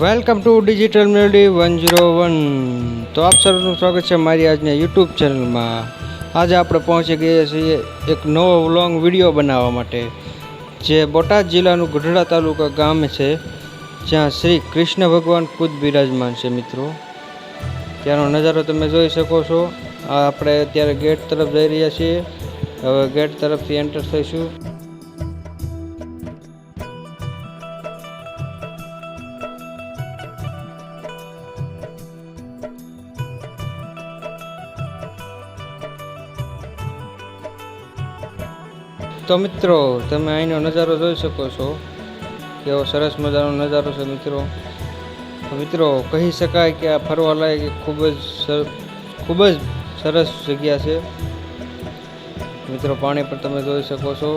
Welcome to digital melody 101। તો આપ સૌનું સ્વાગત છે મારી આજની યુટ્યુબ ચેનલમાં। આજે આપણે પહોંચી ગયા છીએ એક નવો વ્લોગ વિડીયો બનાવવા માટે, જે બોટાદ જિલ્લાનું ગઢડા તાલુકા ગામ છે, જ્યાં શ્રી કૃષ્ણ ભગવાન ખુદ બિરાજમાન છે। મિત્રો, ત્યાંનો નજારો તમે જોઈ શકો છો। આપણે અત્યારે ગેટ તરફ જઈ રહ્યા છીએ। હવે ગેટ તરફથી એન્ટર થઈશું। તો મિત્રો, તમે અહીંનો નજારો જોઈ શકો છો, કેવો સરસ મજાનો નજારો છે। મિત્રો કહી શકાય કે આ ફરવા લાયક ખૂબ જ સરસ જગ્યા છે। મિત્રો, પાણી પણ તમે જોઈ શકો છો।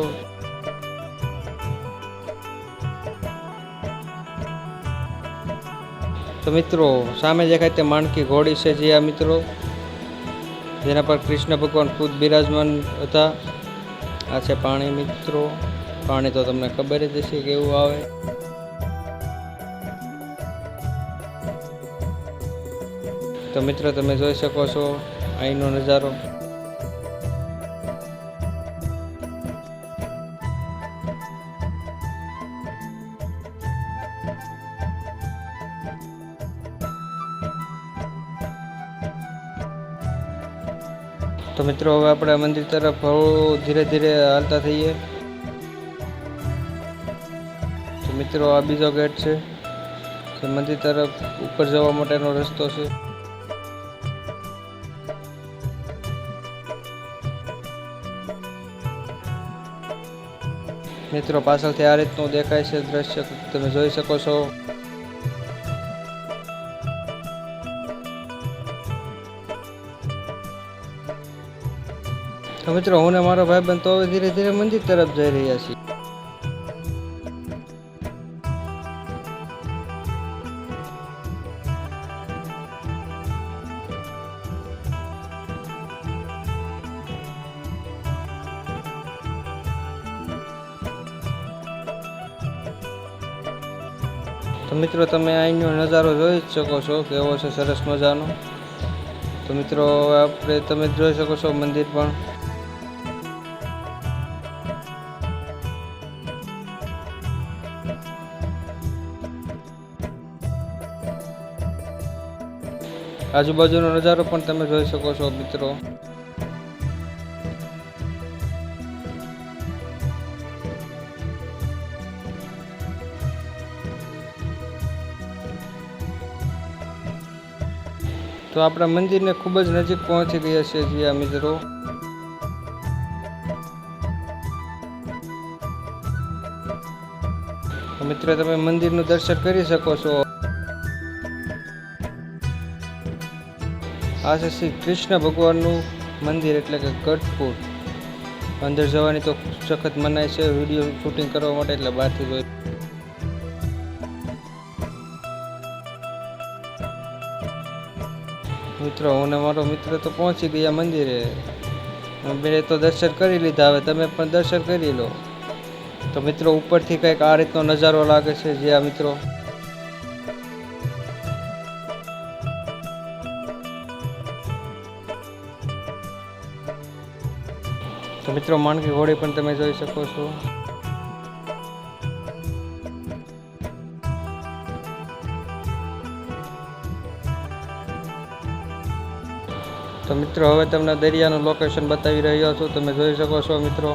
તો મિત્રો, સામે દેખાય તે માણકી ઘોડી છે, જે આ મિત્રો જેના પર કૃષ્ણ ભગવાન ખુદ બિરાજમાન હતા। આ છે પાણી। મિત્રો, પાણી તો તમને ખબર જ હશે કેવું આવે। તો મિત્રો, તમે જોઈ શકો છો અહીંનો નજારો। તો મિત્રો, હવે આપણે મંદિર તરફ ધીરે ધીરે હાલતા થઈએ। તો મિત્રો, આ બીજો ગેટ છે, જે મંદિર તરફ ઉપર જવા માટેનો રસ્તો છે। મિત્રો, પાછળથી આ રીતનું દેખાય છે દ્રશ્ય, તમે જોઈ શકો છો। તો મિત્રો, હું ને મારો ભાઈબંધ તો હવે ધીરે ધીરે મંદિર તરફ જઈ રહ્યા છીએ। તો મિત્રો, તમે અહીંનો નજારો જોઈ જ શકો છો, કેવો છે સરસ મજાનો। તો મિત્રો, તમે જોઈ શકો છો મંદિર પણ। આજુબાજુનો નજારો પણ તમે જોઈ શકો છો મિત્રો। તો આપણા મંદિરને ખૂબ જ નજીક પહોંચી ગયા છે જ્યાં મિત્રો। તો મિત્રો, તમે મંદિરનું દર્શન કરી શકો છો। આ છે શ્રી કૃષ્ણ ભગવાનનું મંદિર, એટલે કે ગઢપુર। અંદર જવાની તો સખત મનાય છે વિડીયો શૂટિંગ કરવા માટે, એટલે બહારથી જોઈ। મિત્રો, હું ને મારો મિત્ર તો પહોંચી ગયા મંદિરે। મેં તો દર્શન કરી લીધા, હવે તમે પણ દર્શન કરી લો। તો મિત્રો, ઉપરથી કંઈક આ રીતનો નજારો લાગે છે જ્યાં મિત્રો। તો મિત્રો, માણકી ઘોડી પણ તમે જોઈ શકો છો। તો મિત્રો, હવે તમને દરિયાનું લોકેશન બતાવી રહ્યો છું, તમે જોઈ શકો છો મિત્રો।